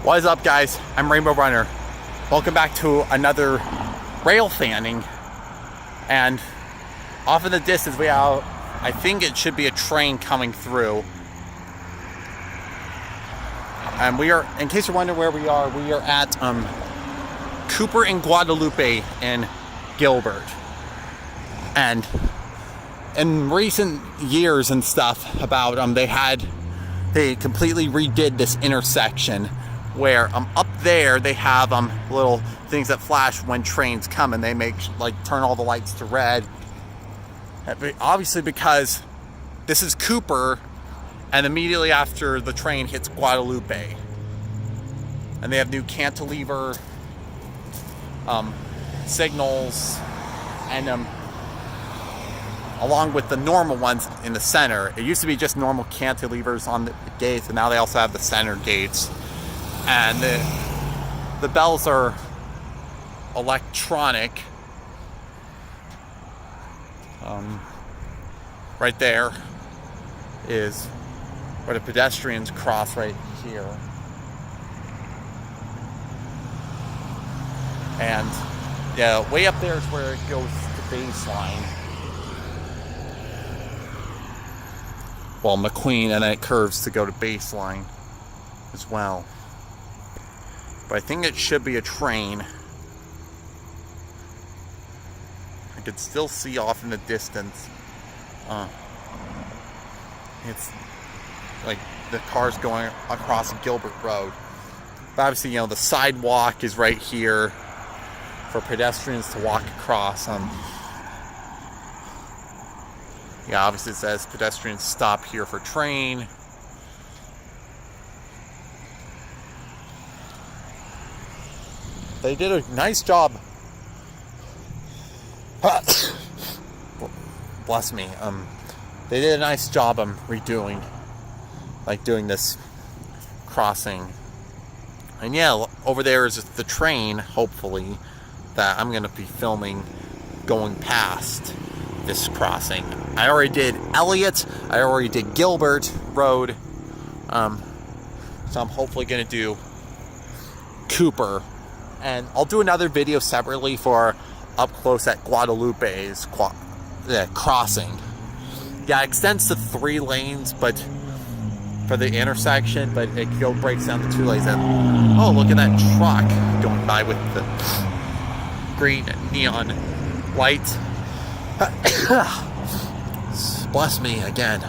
What is up, guys? I'm Rainbow Runner. Welcome back to another rail fanning. And off in the distance we have, I think it should be a train coming through. And we are, in case you're wondering where we are at Cooper and Guadalupe in Gilbert. And in recent years and stuff about they completely redid this intersection where up there they have little things that flash when trains come, and they make turn all the lights to red. Obviously because this is Cooper, and immediately after the train hits Guadalupe, and they have new cantilever signals, and along with the normal ones in the center. It used to be just normal cantilevers on the gates, and now they also have the center gates. And the bells are electronic. Right there is where the pedestrians cross, right here. And yeah, way up there is where it goes to baseline. Well, McQueen, and then it curves to go to baseline as well. But I think it should be a train. I could still see off in the distance. It's like the cars going across Gilbert Road. But obviously, the sidewalk is right here for pedestrians to walk across. Yeah, obviously it says pedestrians stop here for train. They did a nice job. Bless me. They did a nice job redoing, doing this crossing. And yeah, over there is the train, hopefully, that I'm gonna be filming going past this crossing. I already did Elliott, I already did Gilbert Road, so I'm hopefully going to do Cooper, and I'll do another video separately for up close at Guadalupe's crossing. Yeah, it extends to 3 lanes, but for the intersection, but it breaks down to 2 lanes. And oh, look at that truck going by with the green neon light. Bless me again.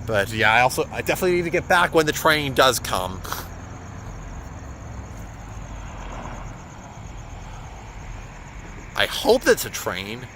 But yeah, I definitely need to get back when the train does come. I hope that's a train.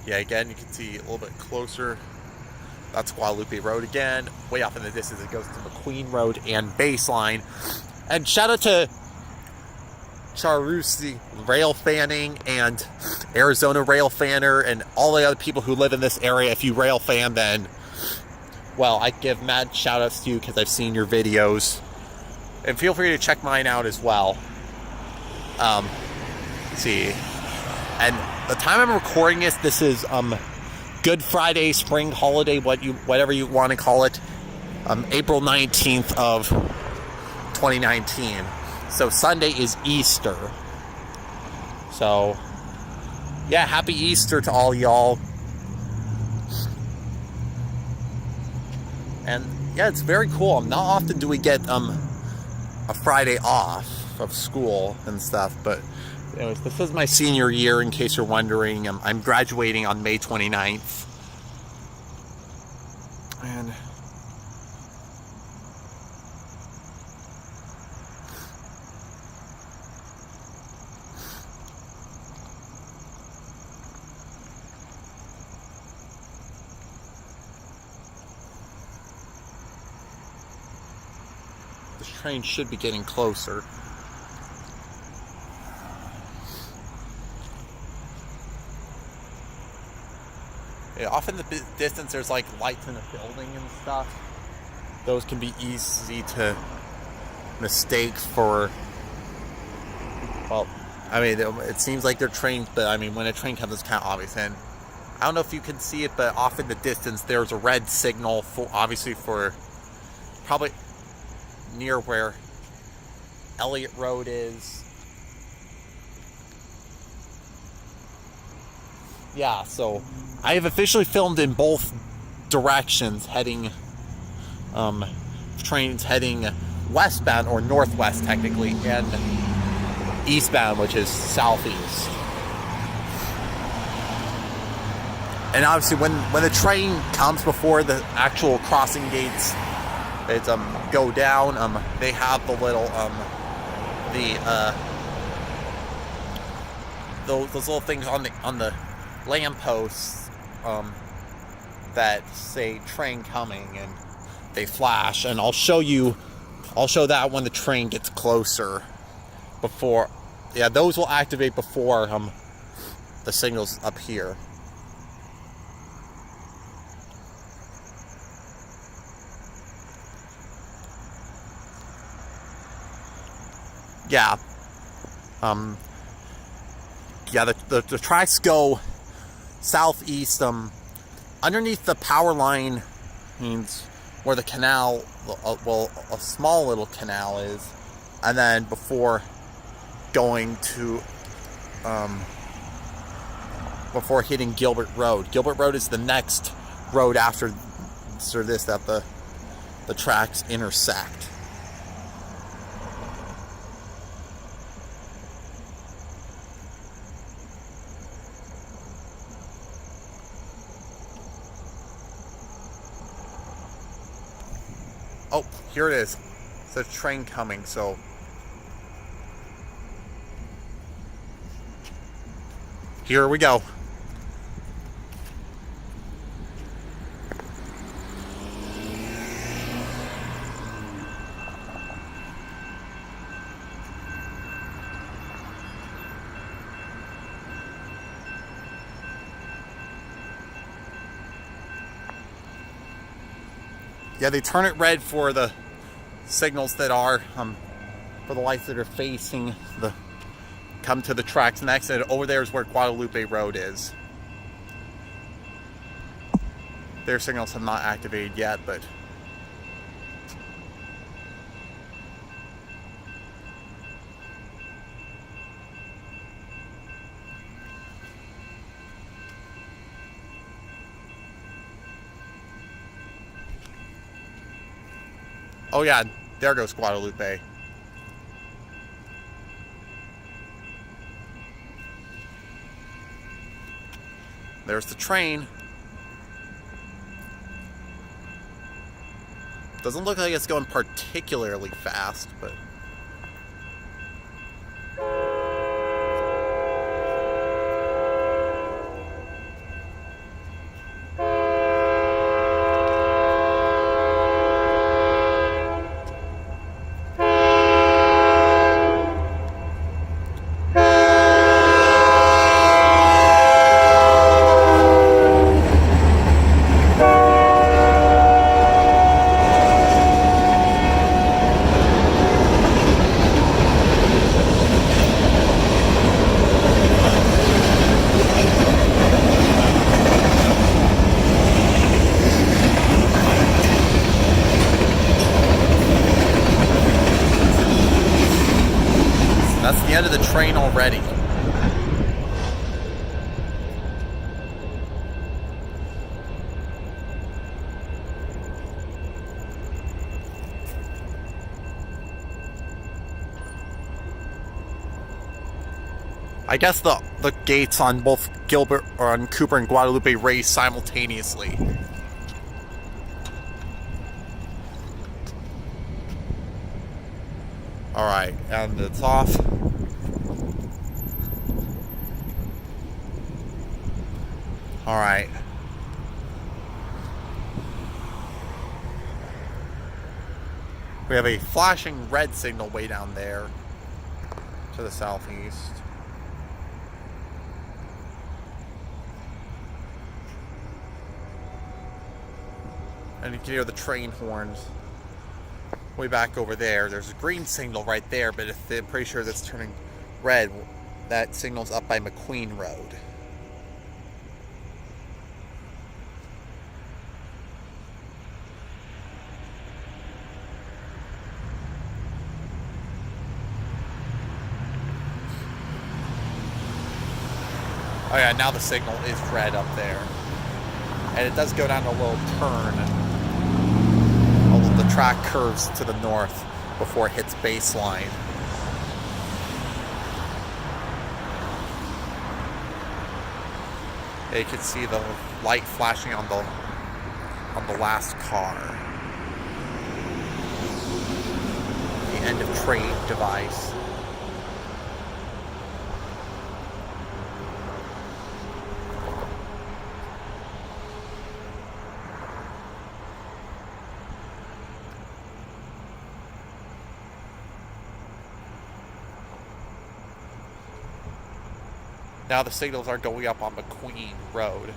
Yeah, again, you can see a little bit closer. That's Guadalupe Road again. Way off in the distance, it goes to McQueen Road and Baseline. And shout out to Charusi Railfanning and Arizona Railfanner and all the other people who live in this area. If you railfan, then, well, I give mad shout outs to you because I've seen your videos. And feel free to check mine out as well. Let's see. And the time I'm recording this is Good Friday, spring holiday, whatever you want to call it, April 19th of 2019. So Sunday is Easter. So yeah, happy Easter to all y'all. And yeah, it's very cool. Not often do we get a Friday off of school and stuff, but anyways, this is my senior year, in case you're wondering. I'm graduating on May 29th. And this train should be getting closer. Yeah, off in the distance, there's like lights in a building and stuff. Those can be easy to mistake for. Well, I mean, it seems like they're trains, but I mean, when a train comes, it's kind of obvious. And I don't know if you can see it, but off in the distance, there's a red signal for, obviously, for probably near where Elliott Road is. Yeah, so I have officially filmed in both directions, heading, trains heading westbound, or northwest technically, and eastbound, which is southeast. And obviously when the train comes before the actual crossing gates, it's go down, they have the little those little things on the lampposts that say train coming, and they flash, and I'll show that when the train gets closer. Before, yeah, those will activate before the signals up here. Yeah. Yeah, the tracks go southeast, underneath the power line, means where the canal, well, a small little canal is, and then before going to, before hitting Gilbert Road. Gilbert Road is the next road after this that the tracks intersect. Oh, here it is. It's a train coming, so here we go. Yeah, they turn it red for the signals that are, for the lights that are facing come to the tracks next, and over there is where Guadalupe Road is. Their signals have not activated yet, but oh yeah, there goes Guadalupe. There's the train. Doesn't look like it's going particularly fast, but that's the end of the train already. I guess the gates on both Gilbert, or on Cooper and Guadalupe, race simultaneously. Alright, and it's off. Alright. We have a flashing red signal way down there to the southeast. And you can hear the train horns way back over there. There's a green signal right there, but I'm pretty sure that's turning red. That signal's up by McQueen Road. Oh yeah, now the signal is red up there. And it does go down a little turn. Although the track curves to the north before it hits baseline. You can see the light flashing on the last car. The end of trade device. Now the signals are going up on McQueen Road.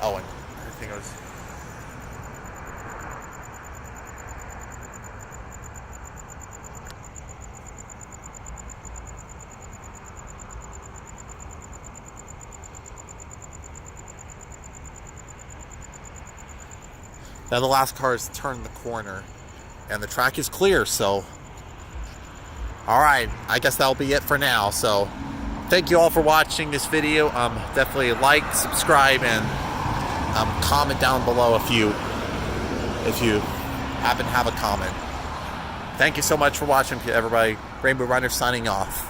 Oh, and everything was... Now the last car has turned the corner, and the track is clear, so... Alright, I guess that'll be it for now. So, thank you all for watching this video. Definitely like, subscribe, and comment down below if you happen to have a comment. Thank you so much for watching, everybody. Rainbow Runner signing off.